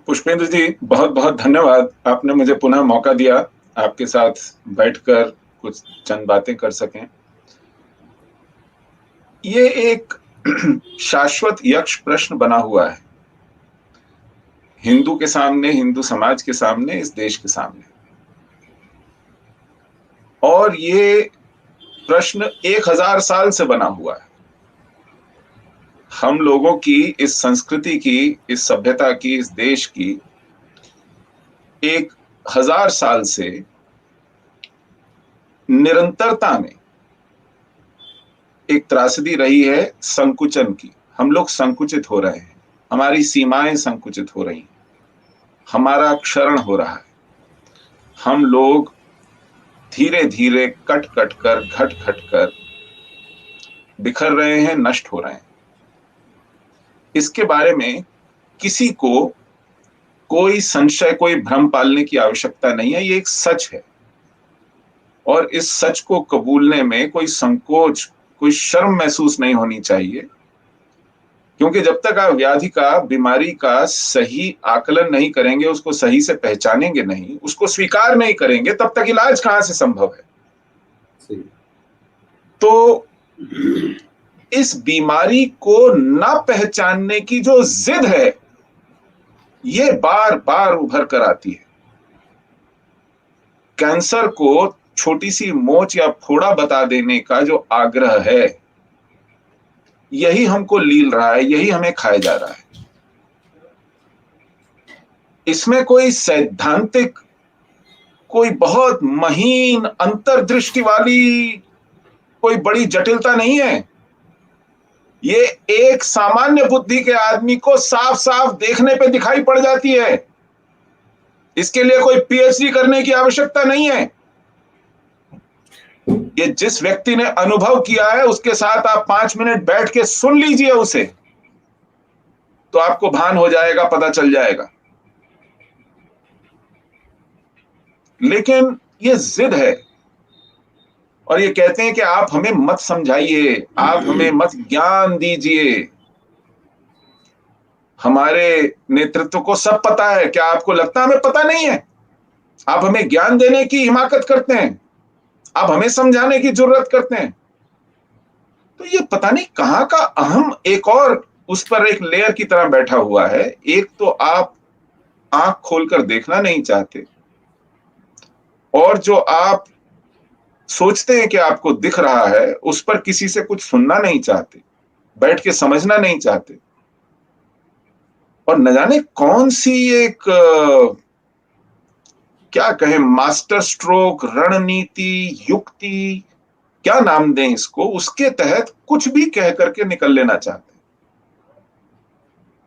पुष्पेंद्र जी, बहुत बहुत धन्यवाद। आपने मुझे पुनः मौका दिया आपके साथ बैठकर कुछ चंद बातें कर सकें। ये एक शाश्वत यक्ष प्रश्न बना हुआ है हिंदू के सामने, हिंदू समाज के सामने, इस देश के सामने। और ये प्रश्न 1000 साल से बना हुआ है। हम लोगों की, इस संस्कृति की, इस सभ्यता की, इस देश की 1000 साल से निरंतरता में एक त्रासदी रही है संकुचन की। हम लोग संकुचित हो रहे हैं, हमारी सीमाएं संकुचित हो रही हैं, हमारा क्षरण हो रहा है। हम लोग धीरे धीरे कट कट कर, घट घट कर बिखर रहे हैं, नष्ट हो रहे हैं। इसके बारे में किसी को कोई संशय, कोई भ्रम पालने की आवश्यकता नहीं है। ये एक सच है और इस सच को कबूलने में कोई संकोच, कोई शर्म महसूस नहीं होनी चाहिए। क्योंकि जब तक आप व्याधि का, बीमारी का सही आकलन नहीं करेंगे, उसको सही से पहचानेंगे नहीं, उसको स्वीकार नहीं करेंगे, तब तक इलाज कहां से संभव है। सही। तो इस बीमारी को ना पहचानने की जो जिद है, ये बार बार उभर कर आती है। कैंसर को छोटी सी मोच या फोड़ा बता देने का जो आग्रह है, यही हमको लील रहा है, यही हमें खाया जा रहा है। इसमें कोई सैद्धांतिक, कोई बहुत महीन अंतर्दृष्टि वाली कोई बड़ी जटिलता नहीं है। ये एक सामान्य बुद्धि के आदमी को साफ साफ देखने पे दिखाई पड़ जाती है। इसके लिए कोई पीएचडी करने की आवश्यकता नहीं है। ये जिस व्यक्ति ने अनुभव किया है, उसके साथ आप 5 मिनट बैठ के सुन लीजिए उसे, तो आपको भान हो जाएगा, पता चल जाएगा। लेकिन ये जिद है और ये कहते हैं कि आप हमें मत समझाइए, आप हमें मत ज्ञान दीजिए, हमारे नेतृत्व को सब पता है। क्या आपको लगता है हमें पता नहीं है? आप हमें ज्ञान देने की हिमाकत करते हैं, आप हमें समझाने की जरूरत करते हैं। तो ये पता नहीं कहां का अहम एक और उस पर एक लेयर की तरह बैठा हुआ है। एक तो आप आंख खोलकर देखना नहीं चाहते, और जो आप सोचते हैं कि आपको दिख रहा है, उस पर किसी से कुछ सुनना नहीं चाहते, बैठ के समझना नहीं चाहते। और न जाने कौन सी एक क्या कहें, मास्टर स्ट्रोक, रणनीति, युक्ति, क्या नाम दें इसको, उसके तहत कुछ भी कह करके निकल लेना चाहते हैं।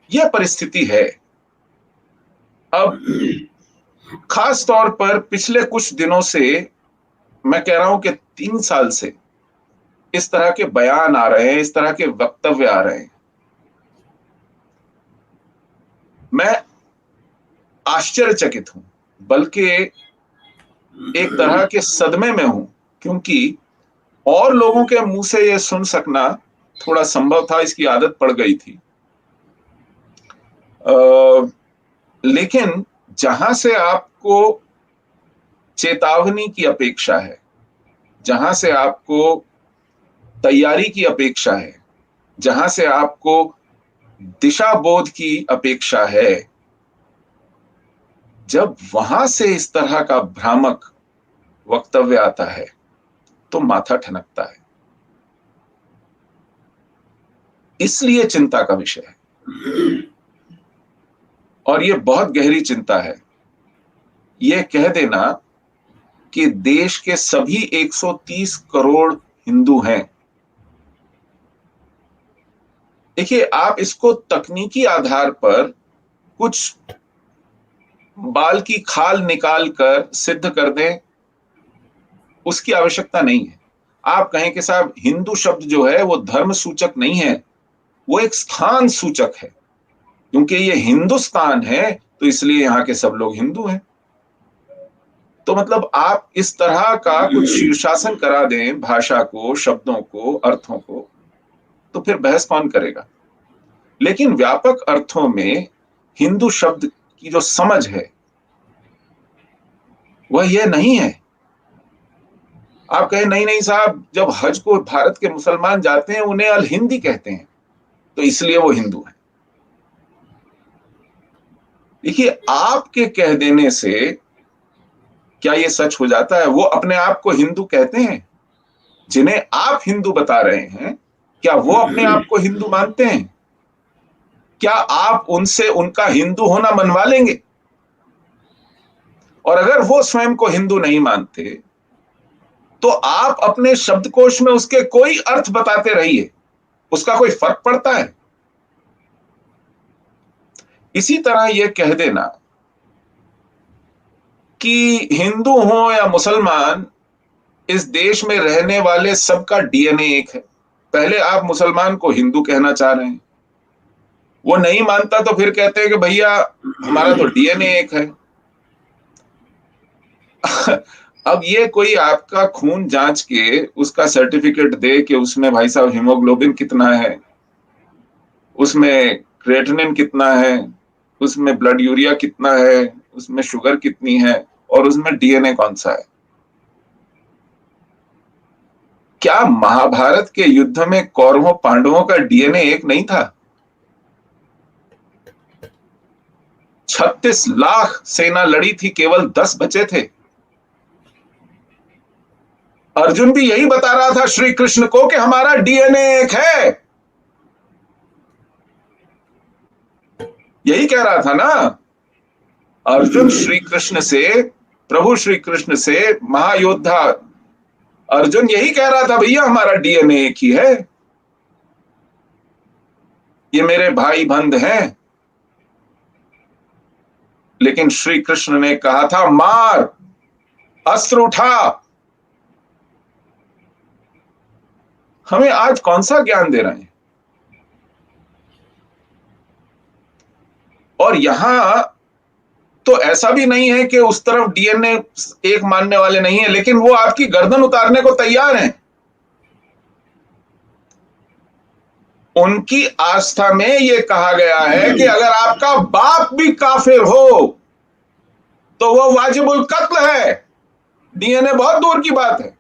यह परिस्थिति है। अब खास तौर पर पिछले कुछ दिनों से, मैं कह रहा हूं कि 3 साल से इस तरह के बयान आ रहे हैं, इस तरह के वक्तव्य आ रहे हैं। मैं आश्चर्यचकित हूं, बल्कि एक तरह के सदमे में हूं, क्योंकि और लोगों के मुंह से यह सुन सकना थोड़ा संभव था, इसकी आदत पड़ गई थी। लेकिन जहां से आपको चेतावनी की अपेक्षा है, जहां से आपको तैयारी की अपेक्षा है, जहां से आपको दिशा बोध की अपेक्षा है, जब वहां से इस तरह का भ्रामक वक्तव्य आता है तो माथा ठनकता है। इसलिए चिंता का विषय है, और यह बहुत गहरी चिंता है। यह कह देना कि देश के सभी 130 करोड़ हिंदू हैं। देखिए, आप इसको तकनीकी आधार पर कुछ बाल की खाल निकाल कर सिद्ध कर दें, उसकी आवश्यकता नहीं है। आप कहें कि साहब, हिंदू शब्द जो है वो धर्म सूचक नहीं है, वो एक स्थान सूचक है। क्योंकि ये हिंदुस्तान है तो इसलिए यहां के सब लोग हिंदू हैं। तो मतलब आप इस तरह का कुछ शीर्षासन करा दें भाषा को, शब्दों को, अर्थों को, तो फिर बहस कौन करेगा। लेकिन व्यापक अर्थों में हिंदू शब्द की जो समझ है वह यह नहीं है। आप कहें नहीं नहीं साहब, जब हज को भारत के मुसलमान जाते हैं उन्हें अल हिंदी कहते हैं तो इसलिए वो हिंदू है। देखिए, आपके कह देने से क्या ये सच हो जाता है? वो अपने आप को हिंदू कहते हैं? जिन्हें आप हिंदू बता रहे हैं, क्या वो अपने आप को हिंदू मानते हैं? क्या आप उनसे उनका हिंदू होना मनवा लेंगे? और अगर वो स्वयं को हिंदू नहीं मानते तो आप अपने शब्दकोश में उसके कोई अर्थ बताते रहिए, उसका कोई फर्क पड़ता है? इसी तरह यह कह देना कि हिंदू हो या मुसलमान, इस देश में रहने वाले सबका डीएनए एक है। पहले आप मुसलमान को हिंदू कहना चाह रहे हैं, वो नहीं मानता तो फिर कहते हैं कि भैया हमारा तो डीएनए एक है। अब ये कोई आपका खून जांच के उसका सर्टिफिकेट दे कि उसमें भाई साहब हीमोग्लोबिन कितना है, उसमें क्रिएटिनिन कितना है, उसमें ब्लड यूरिया कितना है, उसमें शुगर कितनी है और उसमें डीएनए कौन सा है। क्या महाभारत के युद्ध में कौरवों पांडवों का डीएनए एक नहीं था? 36 लाख सेना लड़ी थी, केवल 10 बचे थे। अर्जुन भी यही बता रहा था श्री कृष्ण को कि हमारा डीएनए एक है, यही कह रहा था ना अर्जुन श्री कृष्ण से, प्रभु श्री कृष्ण से, महायोद्धा अर्जुन यही कह रहा था, भैया हमारा डीएनए एक ही है, ये मेरे भाई बंध हैं। लेकिन श्री कृष्ण ने कहा था मार, अस्त्र उठा। हमें आज कौन सा ज्ञान दे रहे हैं? और यहां तो ऐसा भी नहीं है कि उस तरफ डीएनए एक मानने वाले नहीं है, लेकिन वो आपकी गर्दन उतारने को तैयार हैं। उनकी आस्था में यह कहा गया है कि अगर आपका बाप भी काफिर हो तो वो वाजिबुल कत्ल है। डीएनए बहुत दूर की बात है,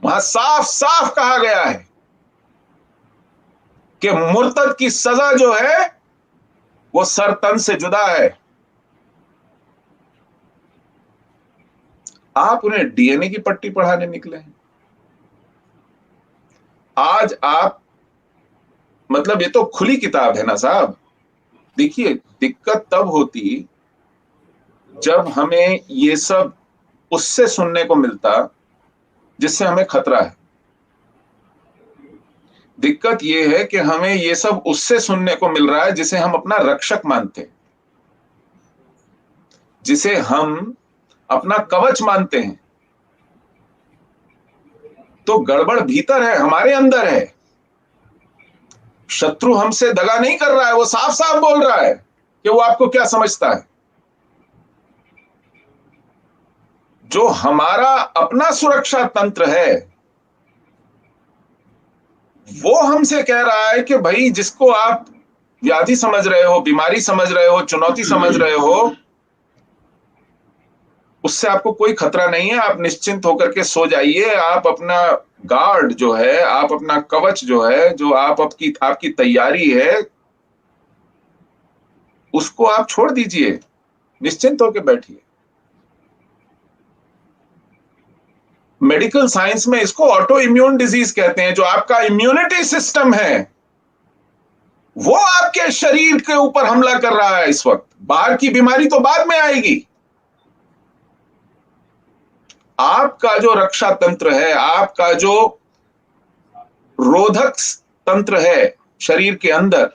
वहां साफ साफ कहा गया है कि मुर्तद की सजा जो है वो सर तन से जुदा है। आप उन्हें डीएनए की पट्टी पढ़ाने निकले हैं। आज आप, मतलब ये तो खुली किताब है ना साहब। देखिए, दिक्कत तब होती जब हमें ये सब उससे सुनने को मिलता जिससे हमें खतरा है। दिक्कत यह है कि हमें ये सब उससे सुनने को मिल रहा है जिसे हम अपना रक्षक मानते हैं, जिसे हम अपना कवच मानते हैं। तो गड़बड़ भीतर है, हमारे अंदर है। शत्रु हमसे दगा नहीं कर रहा है, वो साफ साफ बोल रहा है कि वो आपको क्या समझता है। जो हमारा अपना सुरक्षा तंत्र है वो हमसे कह रहा है कि भाई जिसको आप व्याधि समझ रहे हो, बीमारी समझ रहे हो, चुनौती समझ रहे हो, उससे आपको कोई खतरा नहीं है। आप निश्चिंत होकर के सो जाइए। आप अपना गार्ड जो है, आप अपना कवच जो है, जो आपकी तैयारी है, उसको आप छोड़ दीजिए, निश्चिंत होकर बैठिए। मेडिकल साइंस में इसको ऑटो इम्यून डिजीज कहते हैं। जो आपका इम्यूनिटी सिस्टम है वो आपके शरीर के ऊपर हमला कर रहा है इस वक्त। बाहर की बीमारी तो बाद में आएगी। आपका जो रक्षा तंत्र है, आपका जो रोधक तंत्र है शरीर के अंदर,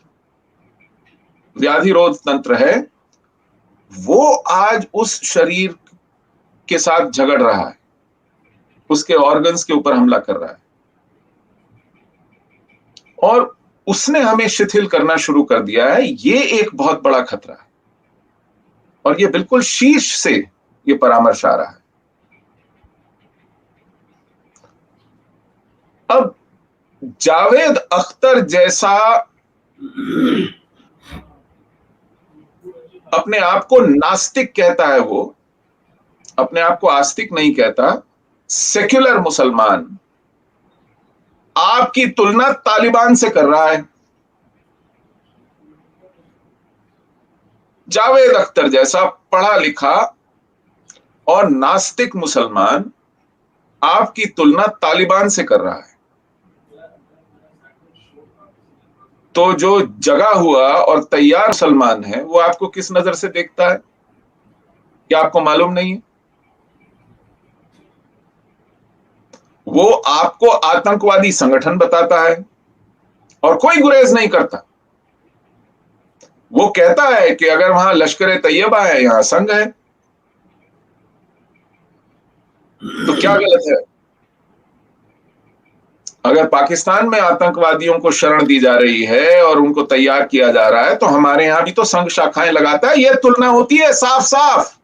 व्याधि रोध तंत्र है, वो आज उस शरीर के साथ झगड़ रहा है, उसके ऑर्गन्स के ऊपर हमला कर रहा है और उसने हमें शिथिल करना शुरू कर दिया है। ये एक बहुत बड़ा खतरा है और ये बिल्कुल शीर्ष से ये परामर्श आ रहा है। अब जावेद अख्तर जैसा अपने आप को नास्तिक कहता है, वो अपने आप को आस्तिक नहीं कहता। सेक्युलर मुसलमान आपकी तुलना तालिबान से कर रहा है। जावेद अख्तर जैसा पढ़ा लिखा और नास्तिक मुसलमान आपकी तुलना तालिबान से कर रहा है। तो जो जगा हुआ और तैयार मुसलमान है वो आपको किस नजर से देखता है, क्या आपको मालूम नहीं है? वो आपको आतंकवादी संगठन बताता है और कोई गुरेज नहीं करता। वो कहता है कि अगर वहां लश्कर तैयबा है, यहां संघ है, तो क्या गलत है? अगर पाकिस्तान में आतंकवादियों को शरण दी जा रही है और उनको तैयार किया जा रहा है, तो हमारे यहां भी तो संघ शाखाएं लगाता है। यह तुलना होती है साफ साफ।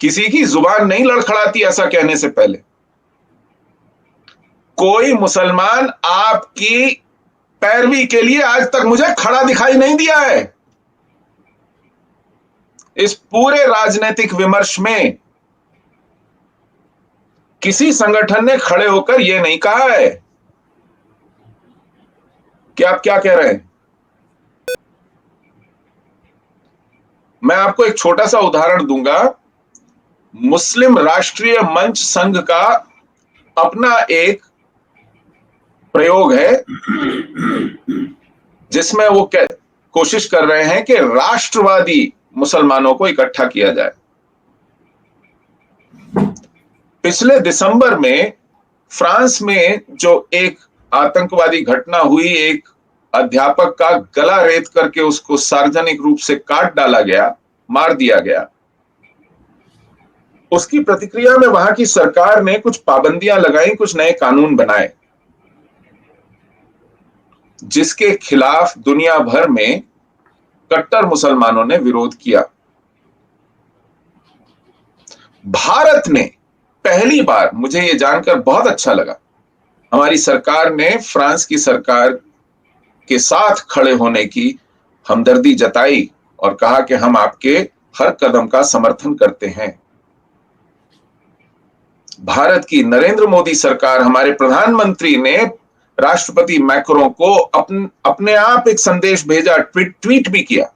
किसी की जुबान नहीं लड़खड़ाती ऐसा कहने से पहले। कोई मुसलमान आपकी पैरवी के लिए आज तक मुझे खड़ा दिखाई नहीं दिया है। इस पूरे राजनीतिक विमर्श में किसी संगठन ने खड़े होकर यह नहीं कहा है कि आप क्या कह रहे हैं। मैं आपको एक छोटा सा उदाहरण दूंगा। मुस्लिम राष्ट्रीय मंच संघ का अपना एक प्रयोग है जिसमें वो कोशिश कर रहे हैं कि राष्ट्रवादी मुसलमानों को इकट्ठा किया जाए। पिछले दिसंबर में फ्रांस में जो एक आतंकवादी घटना हुई, एक अध्यापक का गला रेत करके उसको सार्वजनिक रूप से काट डाला गया, मार दिया गया, उसकी प्रतिक्रिया में वहां की सरकार ने कुछ पाबंदियां लगाई, कुछ नए कानून बनाए, जिसके खिलाफ दुनिया भर में कट्टर मुसलमानों ने विरोध किया। भारत ने पहली बार, मुझे यह जानकर बहुत अच्छा लगा, हमारी सरकार ने फ्रांस की सरकार के साथ खड़े होने की हमदर्दी जताई और कहा कि हम आपके हर कदम का समर्थन करते हैं। भारत की नरेंद्र मोदी सरकार, हमारे प्रधानमंत्री ने राष्ट्रपति मैक्रों को अपने आप एक संदेश भेजा, ट्वीट भी किया।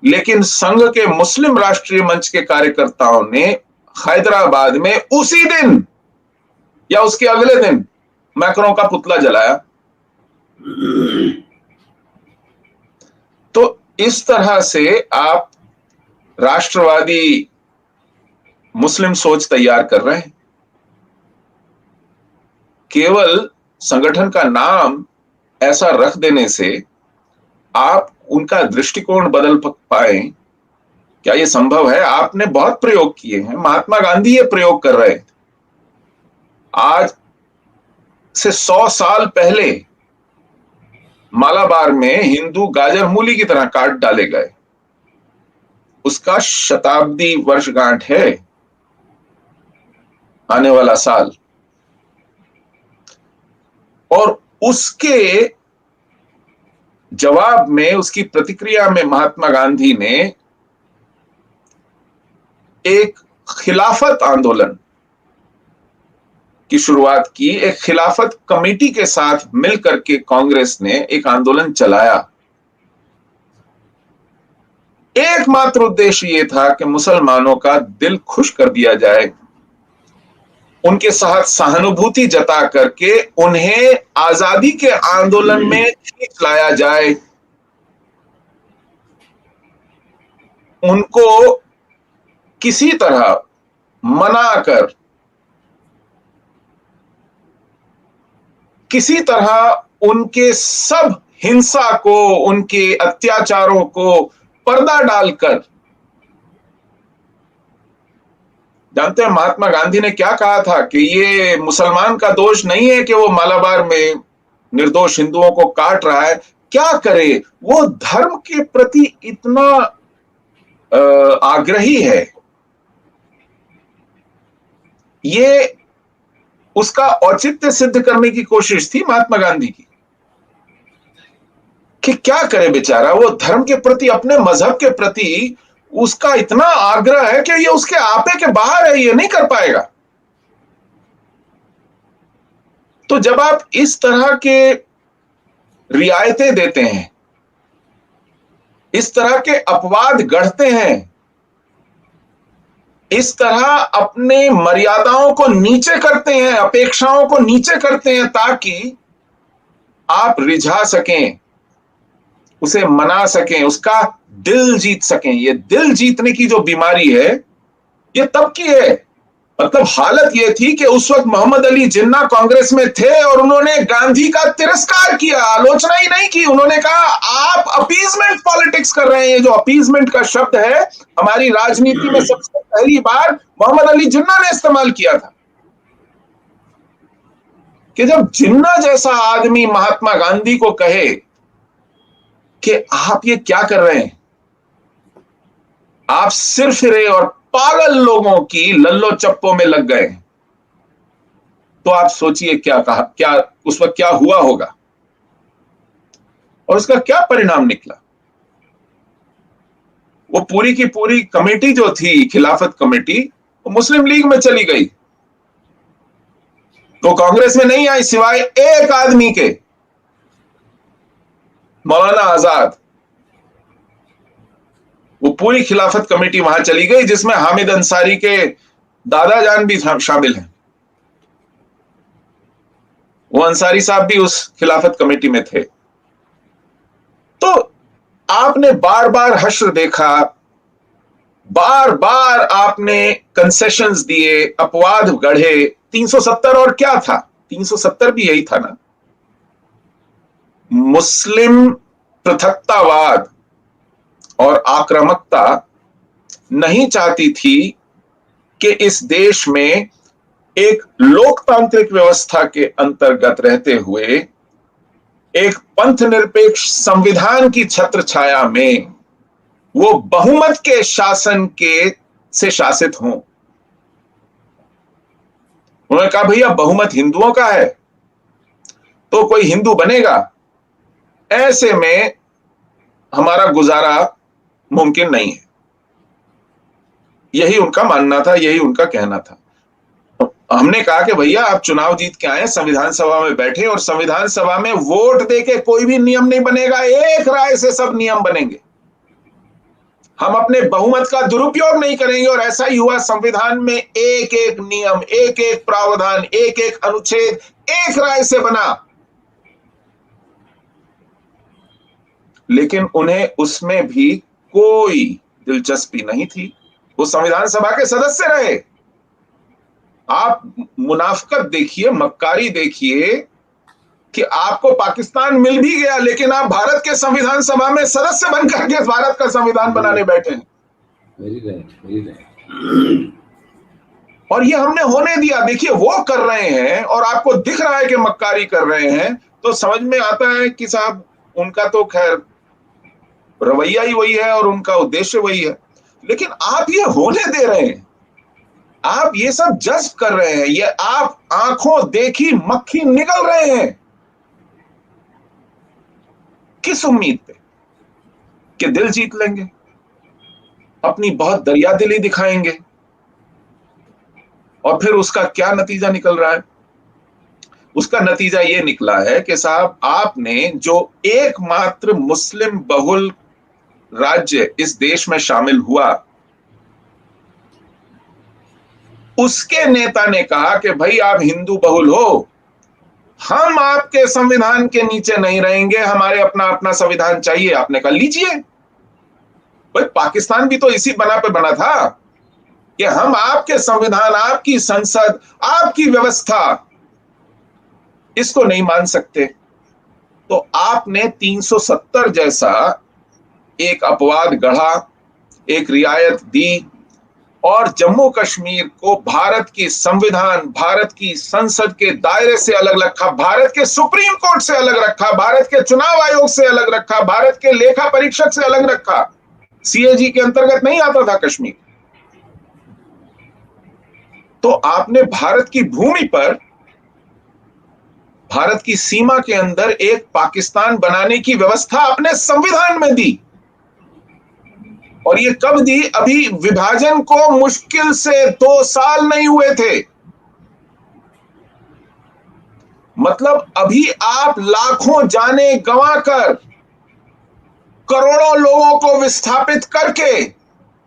लेकिन संघ के मुस्लिम राष्ट्रीय मंच के कार्यकर्ताओं ने हैदराबाद में उसी दिन या उसके अगले दिन मैक्रों का पुतला जलाया। तो इस तरह से आप राष्ट्रवादी मुस्लिम सोच तैयार कर रहे हैं। केवल संगठन का नाम ऐसा रख देने से आप उनका दृष्टिकोण बदल पाए, क्या यह संभव है? आपने बहुत प्रयोग किए हैं। महात्मा गांधी ये प्रयोग कर रहे थे। आज से 100 साल पहले मालाबार में हिंदू गाजर मूली की तरह काट डाले गए। उसका शताब्दी वर्षगांठ है आने वाला साल, और उसके जवाब में, उसकी प्रतिक्रिया में महात्मा गांधी ने एक खिलाफत आंदोलन की शुरुआत की। एक खिलाफत कमेटी के साथ मिलकर के कांग्रेस ने एक आंदोलन चलाया। एकमात्र उद्देश्य यह था कि मुसलमानों का दिल खुश कर दिया जाए, उनके साथ सहानुभूति जता करके उन्हें आजादी के आंदोलन में खींच लाया जाए, उनको किसी तरह मनाकर, किसी तरह उनके सब हिंसा को, उनके अत्याचारों को पर्दा डालकर। जानते हैं महात्मा गांधी ने क्या कहा था? कि ये मुसलमान का दोष नहीं है कि वो मालाबार में निर्दोष हिंदुओं को काट रहा है। क्या करे, वो धर्म के प्रति इतना आग्रही है। ये उसका औचित्य सिद्ध करने की कोशिश थी महात्मा गांधी की, कि क्या करे बेचारा, वो धर्म के प्रति, अपने मजहब के प्रति उसका इतना आग्रह है कि ये उसके आपे के बाहर है, ये नहीं कर पाएगा। तो जब आप इस तरह के रियायतें देते हैं, इस तरह के अपवाद गढ़ते हैं, इस तरह अपने मर्यादाओं को नीचे करते हैं, अपेक्षाओं को नीचे करते हैं, ताकि आप रिझा सकें, उसे मना सकें, उसका दिल जीत सकें। ये दिल जीतने की जो बीमारी है, ये तब की है। मतलब हालत ये थी कि उस वक्त मोहम्मद अली जिन्ना कांग्रेस में थे और उन्होंने गांधी का तिरस्कार किया, आलोचना ही नहीं की। उन्होंने कहा आप अपीजमेंट पॉलिटिक्स कर रहे हैं। ये जो अपीजमेंट का शब्द है, हमारी राजनीति में सबसे पहली बार मोहम्मद अली जिन्ना ने इस्तेमाल किया था, कि जब जिन्ना जैसा आदमी महात्मा गांधी को कहे कि आप ये क्या कर रहे हैं, आप सिरफिरे और पागल लोगों की लल्लो चप्पो में लग गए, तो आप सोचिए क्या कहा, क्या उस वक्त क्या हुआ होगा और उसका क्या परिणाम निकला। वो पूरी की पूरी कमेटी जो थी, खिलाफत कमेटी, वो मुस्लिम लीग में चली गई। तो कांग्रेस में नहीं आई सिवाय एक आदमी के, मौलाना आजाद। वो पूरी खिलाफत कमेटी वहां चली गई, जिसमें हामिद अंसारी के दादा जान भी शामिल हैं। वो अंसारी साहब भी उस खिलाफत कमेटी में थे। तो आपने बार बार हश्र देखा, बार बार आपने कंसेशंस दिए, अपवाद गढ़े। 370 और क्या था, 370 भी यही था ना। मुस्लिम पृथकतावाद और आक्रामकता नहीं चाहती थी कि इस देश में एक लोकतांत्रिक व्यवस्था के अंतर्गत रहते हुए एक पंथ निरपेक्ष संविधान की छत्र छाया में वो बहुमत के शासन के से शासित हों। उन्होंने कहा भैया बहुमत हिंदुओं का है तो कोई हिंदू बनेगा, ऐसे में हमारा गुजारा मुमकिन नहीं है। यही उनका मानना था, यही उनका कहना था। हमने कहा कि भैया आप चुनाव जीत के आए, संविधान सभा में बैठे, और संविधान सभा में वोट देके कोई भी नियम नहीं बनेगा, एक राय से सब नियम बनेंगे। हम अपने बहुमत का दुरुपयोग नहीं करेंगे। और ऐसा ही हुआ, संविधान में एक एक नियम, एक एक प्रावधान, एक एक अनुच्छेद एक राय से बना। लेकिन उन्हें उसमें भी कोई दिलचस्पी नहीं थी। वो संविधान सभा के सदस्य रहे। आप मुनाफिकत देखिए, मक्कारी देखिए कि आपको पाकिस्तान मिल भी गया, लेकिन आप भारत के संविधान सभा में सदस्य बनकर के भारत का संविधान बनाने बैठे हैं। और ये हमने होने दिया। देखिए वो कर रहे हैं और आपको दिख रहा है कि मक्कारी कर रहे हैं, तो समझ में आता है कि साहब उनका तो खैर रवैया ही वही है और उनका उद्देश्य वही है। लेकिन आप ये होने दे रहे हैं, आप ये सब जज्ब कर रहे हैं, ये आप आंखों देखी मक्खी निकल रहे हैं। किस उम्मीद पे कि दिल जीत लेंगे, अपनी बहुत दरिया दिली दिखाएंगे, और फिर उसका क्या नतीजा निकल रहा है? उसका नतीजा ये निकला है कि साहब आपने जो एकमात्र मुस्लिम बहुल राज्य इस देश में शामिल हुआ, उसके नेता ने कहा कि भाई आप हिंदू बहुल हो, हम आपके संविधान के नीचे नहीं रहेंगे, हमारे अपना अपना संविधान चाहिए। आपने कहा लीजिए। भाई पाकिस्तान भी तो इसी बना पे बना था कि हम आपके संविधान, आपकी संसद, आपकी व्यवस्था, इसको नहीं मान सकते। तो आपने 370 जैसा एक अपवाद गढ़ा, एक रियायत दी, और जम्मू कश्मीर को भारत की संविधान, भारत की संसद के दायरे से अलग रखा, भारत के सुप्रीम कोर्ट से अलग रखा, भारत के चुनाव आयोग से अलग रखा, भारत के लेखा परीक्षक से अलग रखा। सीएजी के अंतर्गत नहीं आता था कश्मीर। तो आपने भारत की भूमि पर भारत की सीमा के अंदर एक पाकिस्तान बनाने की व्यवस्था अपने संविधान में दी। और ये कब दी? अभी विभाजन को मुश्किल से 2 साल नहीं हुए थे। मतलब अभी आप लाखों जाने गंवाकर, करोड़ों लोगों को विस्थापित करके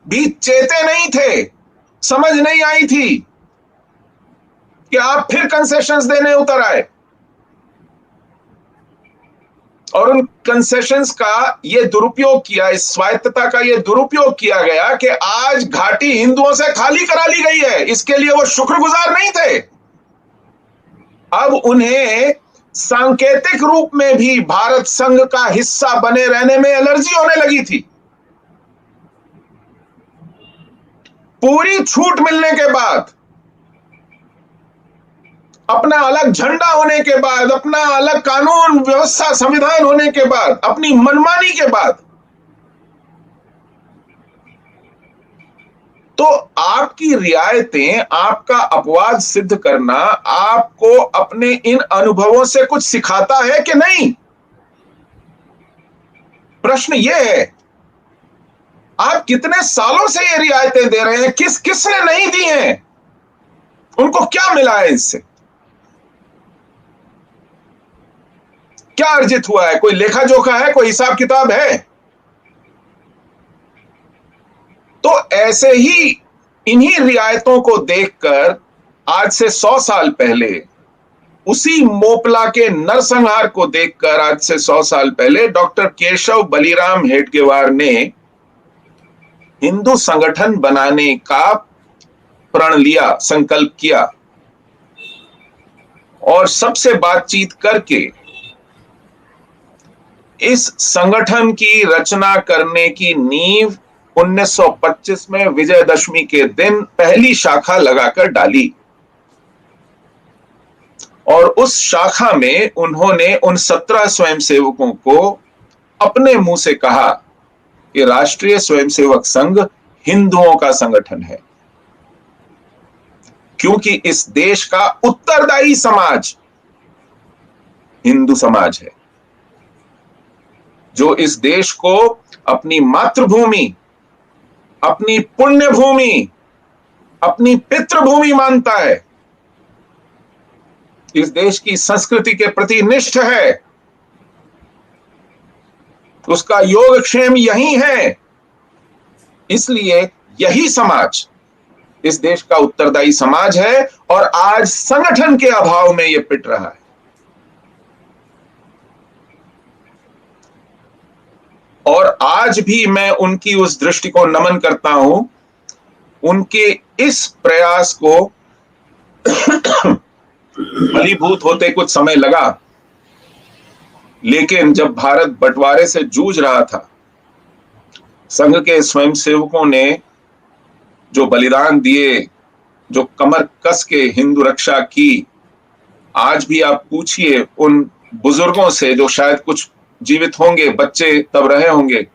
भी चेते नहीं थे, समझ नहीं आई थी कि आप फिर कंसेशंस देने उतर आए। और उन कंसेशंस का ये दुरुपयोग किया, इस स्वायत्तता का ये दुरुपयोग किया गया कि आज घाटी हिंदुओं से खाली करा ली गई है। इसके लिए वो शुक्रगुजार नहीं थे। अब उन्हें सांकेतिक रूप में भी भारत संघ का हिस्सा बने रहने में एलर्जी होने लगी थी। पूरी छूट मिलने के बाद, अपना अलग झंडा होने के बाद, अपना अलग कानून व्यवस्था संविधान होने के बाद, अपनी मनमानी के बाद, तो आपकी रियायतें, आपका अपवाद सिद्ध करना आपको अपने इन अनुभवों से कुछ सिखाता है कि नहीं? प्रश्न यह है, आप कितने सालों से ये रियायतें दे रहे हैं? किसने नहीं दी हैं? उनको क्या मिला है इससे? क्या अर्जित हुआ है? कोई लेखा जोखा है? कोई हिसाब किताब है? तो ऐसे ही इन्हीं रियायतों को देखकर आज से 100 साल पहले, उसी मोपला के नरसंहार को देखकर आज से 100 साल पहले डॉक्टर केशव बलिराम हेडगेवार ने हिंदू संगठन बनाने का प्रण लिया, संकल्प किया और सबसे बातचीत करके इस संगठन की रचना करने की नींव 1925 में विजयदशमी के दिन पहली शाखा लगाकर डाली। और उस शाखा में उन्होंने उन 17 स्वयंसेवकों को अपने मुंह से कहा कि राष्ट्रीय स्वयंसेवक संघ हिंदुओं का संगठन है, क्योंकि इस देश का उत्तरदायी समाज हिंदू समाज है, जो इस देश को अपनी मातृभूमि, अपनी पुण्य भूमि, अपनी पितृभूमि मानता है, इस देश की संस्कृति के प्रति निष्ठ है, उसका योगक्षेम यही है। इसलिए यही समाज इस देश का उत्तरदायी समाज है और आज संगठन के अभाव में यह पिट रहा है। और आज भी मैं उनकी उस दृष्टि को नमन करता हूं। उनके इस प्रयास को फलीभूत होते कुछ समय लगा, लेकिन जब भारत बंटवारे से जूझ रहा था, संघ के स्वयंसेवकों ने जो बलिदान दिए, जो कमर कस के हिंदू रक्षा की, आज भी आप पूछिए उन बुजुर्गों से जो शायद कुछ जीवित होंगे, बच्चे तब रहे होंगे,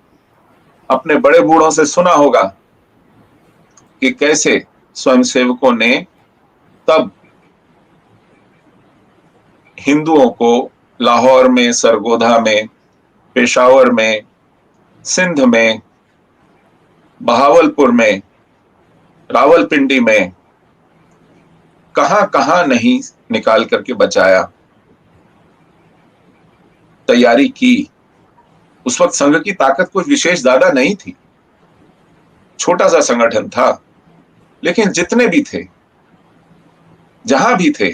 अपने बड़े बूढ़ों से सुना होगा कि कैसे स्वयंसेवकों ने तब हिंदुओं को लाहौर में, सरगोधा में, पेशावर में, सिंध में, बहावलपुर में, रावलपिंडी में, कहां कहां नहीं निकाल करके बचाया, तैयारी की। उस वक्त संघ की ताकत कुछ विशेष ज्यादा नहीं थी, छोटा सा संगठन था, लेकिन जितने भी थे, जहां भी थे,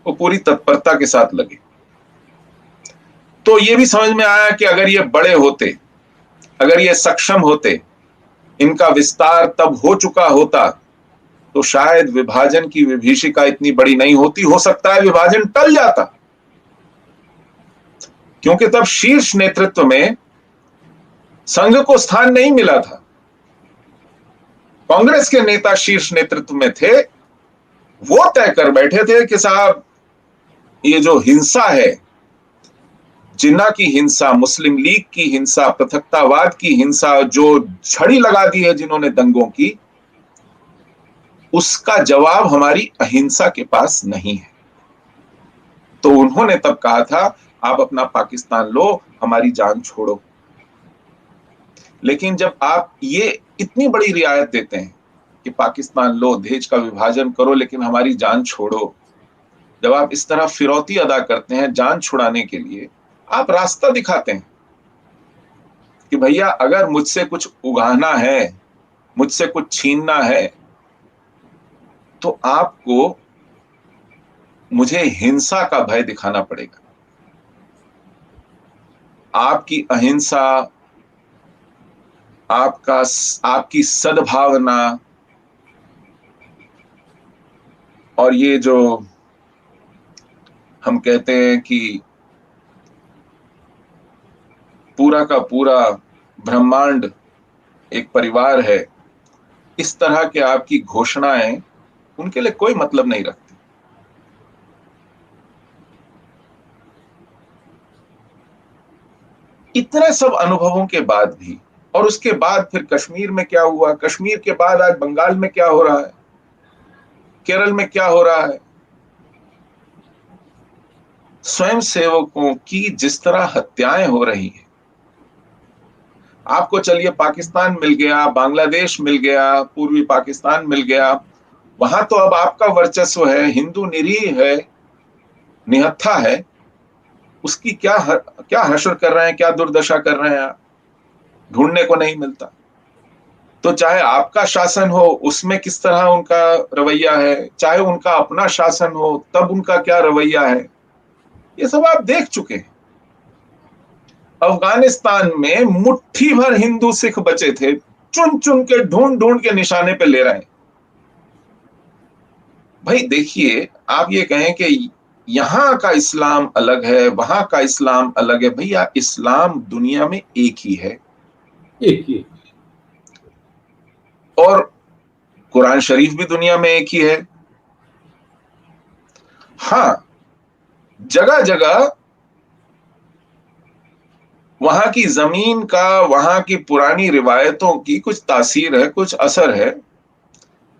वो पूरी तत्परता के साथ लगे। तो ये भी समझ में आया कि अगर ये बड़े होते, अगर ये सक्षम होते, इनका विस्तार तब हो चुका होता, तो शायद विभाजन की विभीषिका इतनी बड़ी नहीं होती। हो सकता है विभाजन टल जाता, क्योंकि तब शीर्ष नेतृत्व में संघ को स्थान नहीं मिला था। कांग्रेस के नेता शीर्ष नेतृत्व में थे, वो तय कर बैठे थे कि साहब ये जो हिंसा है, जिन्ना की हिंसा, मुस्लिम लीग की हिंसा, पृथकतावाद की हिंसा जो छड़ी लगा दी है जिन्होंने दंगों की, उसका जवाब हमारी अहिंसा के पास नहीं है। तो उन्होंने तब कहा था आप अपना पाकिस्तान लो, हमारी जान छोड़ो। लेकिन जब आप ये इतनी बड़ी रियायत देते हैं कि पाकिस्तान लो, देश का विभाजन करो, लेकिन हमारी जान छोड़ो, जब आप इस तरह फिरौती अदा करते हैं जान छुड़ाने के लिए, आप रास्ता दिखाते हैं कि भैया अगर मुझसे कुछ उगाना है, मुझसे कुछ छीनना है, तो आपको मुझे हिंसा का भय दिखाना पड़ेगा। आपकी अहिंसा, आपका आपकी सद्भावना, और ये जो हम कहते हैं कि पूरा का पूरा ब्रह्मांड एक परिवार है, इस तरह के आपकी घोषणाएं उनके लिए कोई मतलब नहीं रखती। इतने सब अनुभवों के बाद भी, और उसके बाद फिर कश्मीर में क्या हुआ, कश्मीर के बाद आज बंगाल में क्या हो रहा है, केरल में क्या हो रहा है, स्वयं सेवकों की जिस तरह हत्याएं हो रही हैं। आपको चलिए पाकिस्तान मिल गया, बांग्लादेश मिल गया, पूर्वी पाकिस्तान मिल गया, वहां तो अब आपका वर्चस्व है, हिंदू निरीह है, निहत्था है, उसकी क्या हश्र कर रहे हैं, क्या दुर्दशा कर रहे हैं, ढूंढने को नहीं मिलता। तो चाहे आपका शासन हो उसमें किस तरह उनका रवैया है, चाहे उनका अपना शासन हो तब उनका क्या रवैया है, ये सब आप देख चुके हैं। अफगानिस्तान में मुट्ठी भर हिंदू सिख बचे थे, चुन चुन के ढूंढ ढूंढ के निशाने पे ले रहे हैं। भाई देखिए, आप ये कहें कि यहां का इस्लाम अलग है, वहां का इस्लाम अलग है, भैया इस्लाम दुनिया में एक ही है, एक ही। और कुरान शरीफ भी दुनिया में एक ही है। हाँ, जगह जगह वहां की जमीन का, वहां की पुरानी रिवायतों की कुछ तासीर है, कुछ असर है,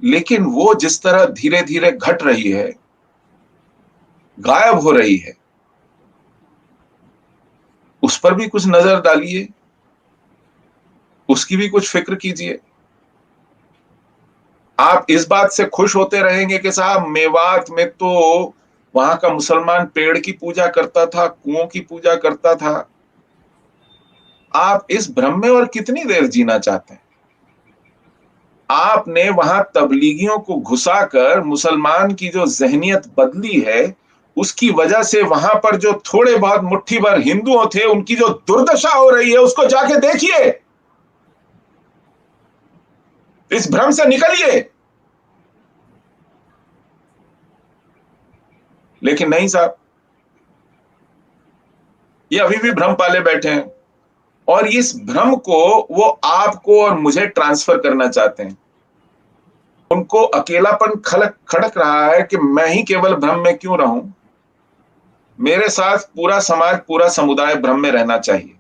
लेकिन वो जिस तरह धीरे धीरे घट रही है, गायब हो रही है, उस पर भी कुछ नजर डालिए, उसकी भी कुछ फिक्र कीजिए। आप इस बात से खुश होते रहेंगे कि साहब मेवात में तो वहां का मुसलमान पेड़ की पूजा करता था, कुओं की पूजा करता था। आप इस भ्रम में और कितनी देर जीना चाहते हैं? आपने वहां तबलीगियों को घुसाकर मुसलमान की जो जहनियत बदली है, उसकी वजह से वहां पर जो थोड़े बहुत मुट्ठी भर हिंदुओं थे उनकी जो दुर्दशा हो रही है उसको जाके देखिए, इस भ्रम से निकलिए। लेकिन नहीं साहब, ये अभी भी भ्रम पाले बैठे हैं, और इस भ्रम को वो आपको और मुझे ट्रांसफर करना चाहते हैं। उनको अकेलापन खलक खड़क रहा है कि मैं ही केवल भ्रम में क्यों रहूं, मेरे साथ पूरा समाज, पूरा समुदाय भ्रम में रहना चाहिए।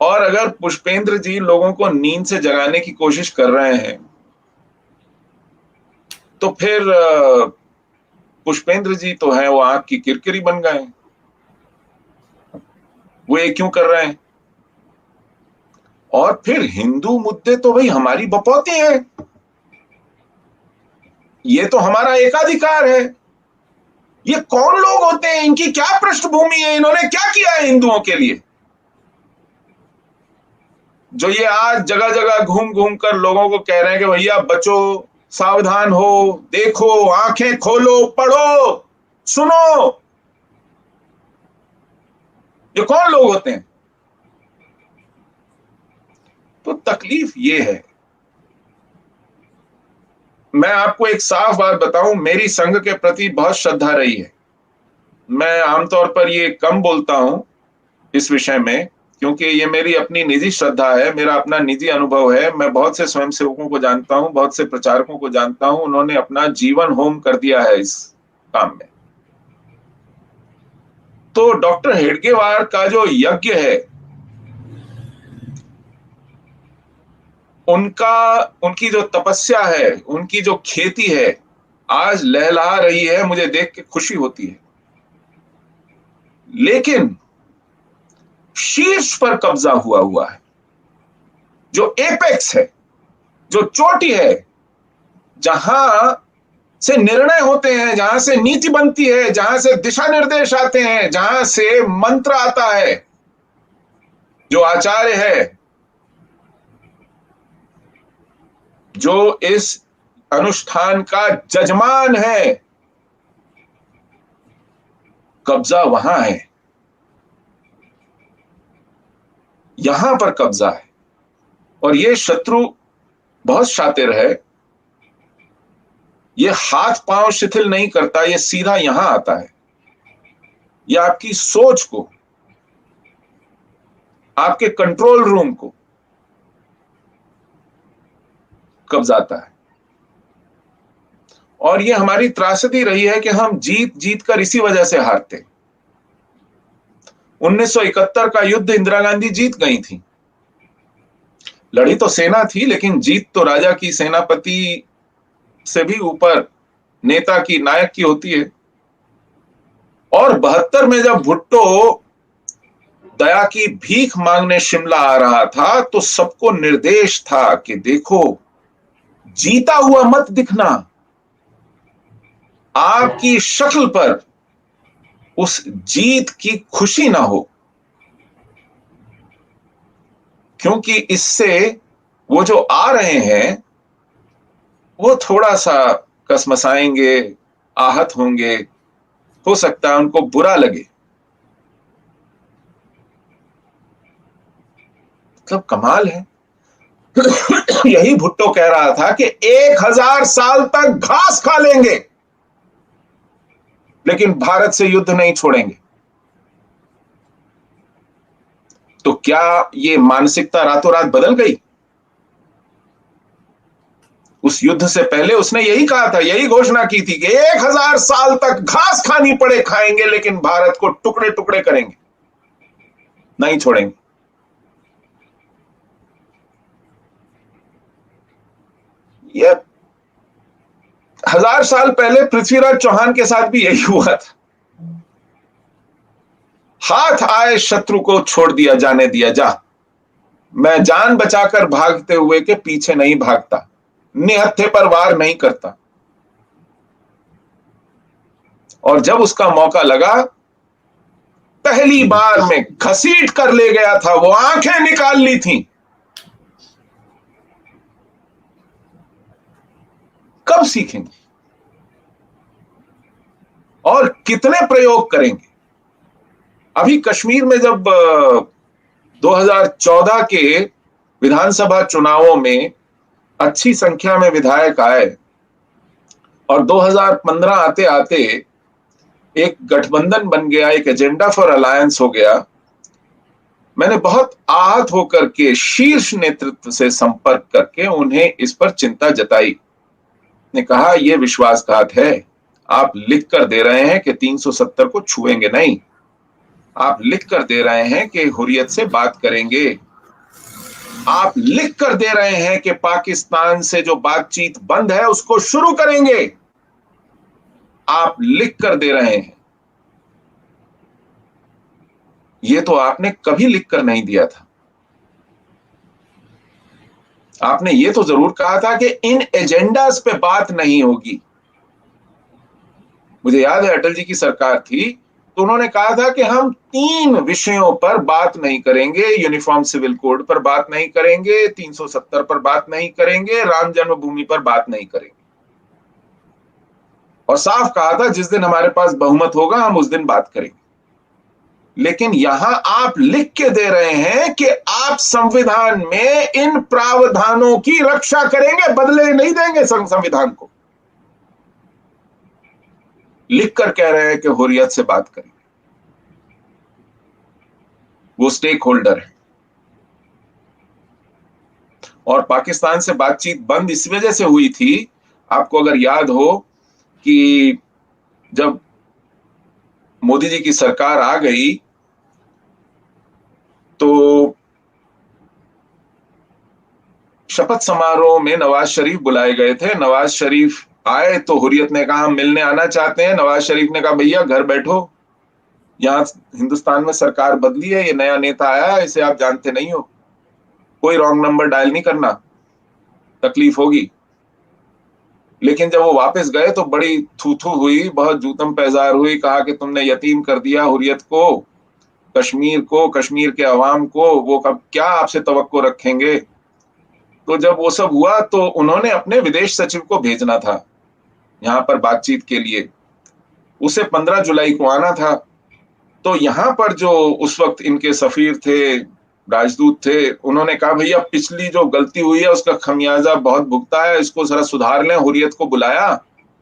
और अगर पुष्पेंद्र जी लोगों को नींद से जगाने की कोशिश कर रहे हैं, तो फिर पुष्पेंद्र जी तो हैं वो आंख की किरकिरी बन गए, वो ये क्यों कर रहे हैं? और फिर हिंदू मुद्दे तो भाई हमारी बपौती है, ये तो हमारा एकाधिकार है। ये कौन लोग होते हैं, इनकी क्या पृष्ठभूमि है, इन्होंने क्या किया है हिंदुओं के लिए, जो ये आज जगह जगह घूम घूम कर लोगों को कह रहे हैं कि भैया बचो, सावधान हो, देखो, आंखें खोलो, पढ़ो, सुनो। ये कौन लोग होते हैं? तो तकलीफ ये है। मैं आपको एक साफ बात बताऊं, मेरी संघ के प्रति बहुत श्रद्धा रही है। मैं आमतौर पर ये कम बोलता हूं इस विषय में, क्योंकि ये मेरी अपनी निजी श्रद्धा है, मेरा अपना निजी अनुभव है। मैं बहुत से स्वयंसेवकों को जानता हूं, बहुत से प्रचारकों को जानता हूं, उन्होंने अपना जीवन होम कर दिया है इस काम में। तो डॉक्टर हेडगेवार का जो यज्ञ है, उनका, उनकी जो तपस्या है, उनकी जो खेती है, आज लहलहा रही है, मुझे देख के खुशी होती है। लेकिन शीर्ष पर कब्जा हुआ है, जो एपेक्स है, जो चोटी है, जहां से निर्णय होते हैं, जहां से नीति बनती है, जहां से दिशा निर्देश आते हैं, जहां से मंत्र आता है, जो आचार्य है, जो इस अनुष्ठान का जजमान है, कब्जा वहां है, यहां पर कब्जा है। और ये शत्रु बहुत शातिर है, ये हाथ पांव शिथिल नहीं करता, ये सीधा यहां आता है, ये आपकी सोच को, आपके कंट्रोल रूम को कब्जाता है। और ये हमारी त्रासदी रही है कि हम जीत जीत कर इसी वजह से हारते। 1971 का युद्ध इंदिरा गांधी जीत गई थी, लड़ी तो सेना थी, लेकिन जीत तो राजा की, सेनापति से भी ऊपर नेता की, नायक की होती है। और 72 में जब भुट्टो दया की भीख मांगने शिमला आ रहा था, तो सबको निर्देश था कि देखो, जीता हुआ मत दिखना, आपकी शक्ल पर उस जीत की खुशी ना हो, क्योंकि इससे वो जो आ रहे हैं वो थोड़ा सा कसमसाएंगे, आहत होंगे, हो सकता है उनको बुरा लगे। मतलब कमाल है। यही भुट्टो कह रहा था कि 1000 साल तक घास खा लेंगे, लेकिन भारत से युद्ध नहीं छोड़ेंगे। तो क्या ये मानसिकता रातों रात बदल गई? उस युद्ध से पहले उसने यही कहा था, यही घोषणा की थी कि 1000 साल तक घास खानी पड़े खाएंगे, लेकिन भारत को टुकड़े टुकड़े करेंगे, नहीं छोड़ेंगे। ये 1000 साल पहले पृथ्वीराज चौहान के साथ भी यही हुआ था। हाथ आए शत्रु को छोड़ दिया, जाने दिया, जा, मैं जान बचाकर भागते हुए के पीछे नहीं भागता, निहत्थे पर वार नहीं करता। और जब उसका मौका लगा, पहली बार में घसीट कर ले गया था, वो आंखें निकाल ली थी। कब सीखेंगे और कितने प्रयोग करेंगे? अभी कश्मीर में जब 2014 के विधानसभा चुनावों में अच्छी संख्या में विधायक आए और 2015 आते आते एक गठबंधन बन गया, एक एजेंडा फॉर अलायंस हो गया, मैंने बहुत आहत होकर के शीर्ष नेतृत्व से संपर्क करके उन्हें इस पर चिंता जताई। ने कहा, यह विश्वासघात है, आप लिख कर दे रहे हैं कि 370 को छुएंगे नहीं, आप लिख कर दे रहे हैं कि हुर्रियत से बात करेंगे, आप लिख कर दे रहे हैं कि पाकिस्तान से जो बातचीत बंद है उसको शुरू करेंगे, आप लिख कर दे रहे हैं। यह तो आपने कभी लिख कर नहीं दिया था। आपने ये तो जरूर कहा था कि इन एजेंडास पे बात नहीं होगी। मुझे याद है अटल जी की सरकार थी तो उन्होंने कहा था कि हम 3 विषयों पर बात नहीं करेंगे, यूनिफॉर्म सिविल कोड पर बात नहीं करेंगे, 370 पर बात नहीं करेंगे, राम जन्मभूमि पर बात नहीं करेंगे। और साफ कहा था जिस दिन हमारे पास बहुमत होगा हम उस दिन बात करेंगे। लेकिन यहां आप लिख के दे रहे हैं कि आप संविधान में इन प्रावधानों की रक्षा करेंगे, बदले नहीं देंगे संविधान को। लिख कर कह रहे हैं कि हुर्रियत से बात करेंगे, वो स्टेक होल्डर है। और पाकिस्तान से बातचीत बंद इस वजह से हुई थी, आपको अगर याद हो कि जब मोदी जी की सरकार आ गई तो शपथ समारोह में नवाज शरीफ बुलाए गए थे। नवाज शरीफ आए तो हुर्रियत ने कहा हम मिलने आना चाहते हैं। नवाज शरीफ ने कहा भैया घर बैठो, यहाँ हिंदुस्तान में सरकार बदली है, ये नया नेता आया है, इसे आप जानते नहीं हो, कोई रॉन्ग नंबर डायल नहीं करना, तकलीफ होगी। लेकिन जब वो वापस गए तो बड़ी थू थू हुई, बहुत जूतम पैजार हुई, कहा कि तुमने यतीम कर दिया हुर्रियत को, कश्मीर को, कश्मीर के अवाम को, वो कब क्या आपसे तवक्को रखेंगे। तो जब वो सब हुआ तो उन्होंने अपने विदेश सचिव को भेजना था यहाँ पर बातचीत के लिए, उसे 15 जुलाई को आना था। तो यहाँ पर जो उस वक्त इनके सफीर थे, राजदूत थे, उन्होंने कहा भैया पिछली जो गलती हुई है उसका खमियाजा बहुत भुगता है, इसको जरा सुधार लें। हुर्रियत को बुलाया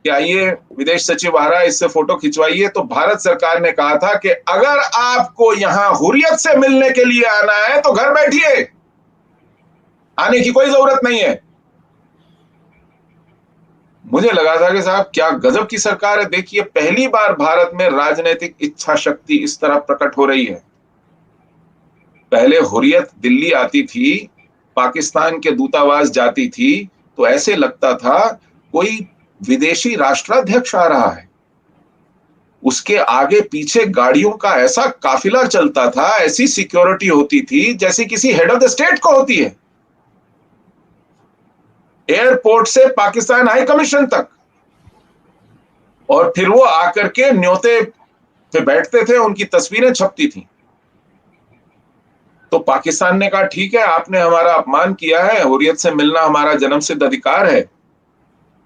कि आइए विदेश सचिव आ रहा है, इससे फोटो खिंचवाइए। तो भारत सरकार ने कहा था कि अगर आपको यहाँ हुर्रियत से मिलने के लिए आना है तो घर बैठिए, आने की कोई जरूरत नहीं है। मुझे लगा था कि साहब क्या गजब की सरकार है, देखिए पहली बार भारत में राजनीतिक इच्छा शक्ति इस तरह प्रकट हो रही है। पहले हुर्रियत दिल्ली आती थी, पाकिस्तान के दूतावास जाती थी, तो ऐसे लगता था कोई विदेशी राष्ट्राध्यक्ष आ रहा है। उसके आगे पीछे गाड़ियों का ऐसा काफिला चलता था, ऐसी सिक्योरिटी होती थी जैसे किसी हेड ऑफ द स्टेट को होती है, एयरपोर्ट से पाकिस्तान हाई कमीशन तक। और फिर वो आकर के न्योते पे बैठते थे, उनकी तस्वीरें छपती थी। तो पाकिस्तान ने कहा ठीक है, आपने हमारा अपमान किया है, हुर्रियत से मिलना हमारा जन्मसिद्ध अधिकार है,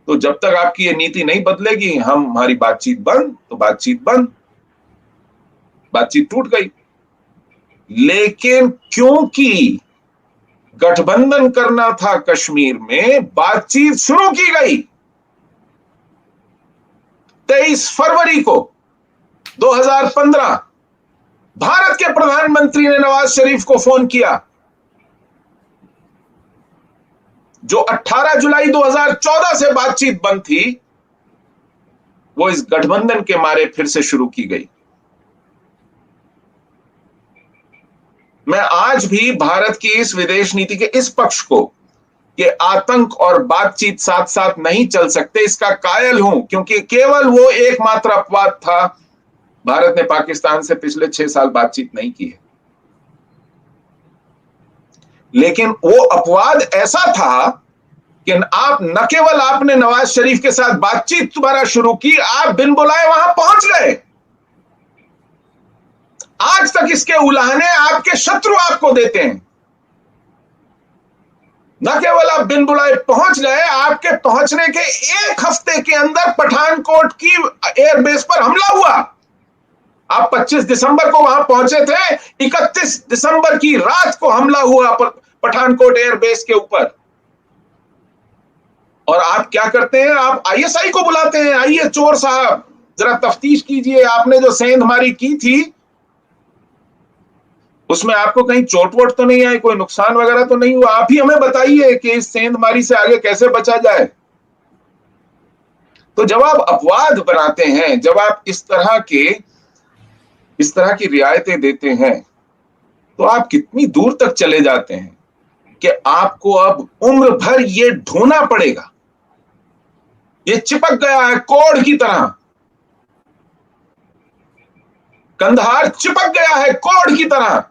तो जब तक आपकी ये नीति नहीं बदलेगी हमारी बातचीत बंद। तो बातचीत बंद, बातचीत टूट गई। लेकिन क्योंकि गठबंधन करना था कश्मीर में, बातचीत शुरू की गई। 23 फरवरी को 2015 भारत के प्रधानमंत्री ने नवाज शरीफ को फोन किया, जो 18 जुलाई 2014 से बातचीत बंद थी, वो इस गठबंधन के मारे फिर से शुरू की गई। मैं आज भी भारत की इस विदेश नीति के इस पक्ष को कि आतंक और बातचीत साथ साथ नहीं चल सकते, इसका कायल हूं, क्योंकि केवल वो एकमात्र अपवाद था, भारत ने पाकिस्तान से पिछले 6 साल बातचीत नहीं की है। लेकिन वो अपवाद ऐसा था कि आप न केवल आपने नवाज शरीफ के साथ बातचीत दोबारा शुरू की, आप बिन बुलाए वहां पहुंच गए। आज तक इसके उलाहने आपके शत्रु आपको देते हैं। न केवल आप बिन बुलाए पहुंच गए, आपके पहुंचने के 1 हफ्ते के अंदर पठानकोट की एयरबेस पर हमला हुआ। आप 25 दिसंबर को वहां पहुंचे थे, 31 दिसंबर की रात को हमला हुआ पठानकोट एयरबेस के ऊपर। और आप क्या करते हैं, आप आईएसआई को बुलाते हैं, आइए चोर साहब जरा तफ्तीश कीजिए, आपने जो सेंधमारी की थी उसमें आपको कहीं चोट वोट तो नहीं आई, कोई नुकसान वगैरह तो नहीं हुआ, आप ही हमें बताइए कि इस सेंधमारी से आगे कैसे बचा जाए। तो जब आप अपवाद बनाते हैं, जब आप इस तरह की रियायतें देते हैं, तो आप कितनी दूर तक चले जाते हैं कि आपको अब उम्र भर ये ढोना पड़ेगा। ये चिपक गया है कोढ़ की तरह, कंधार चिपक गया है कोढ़ की तरह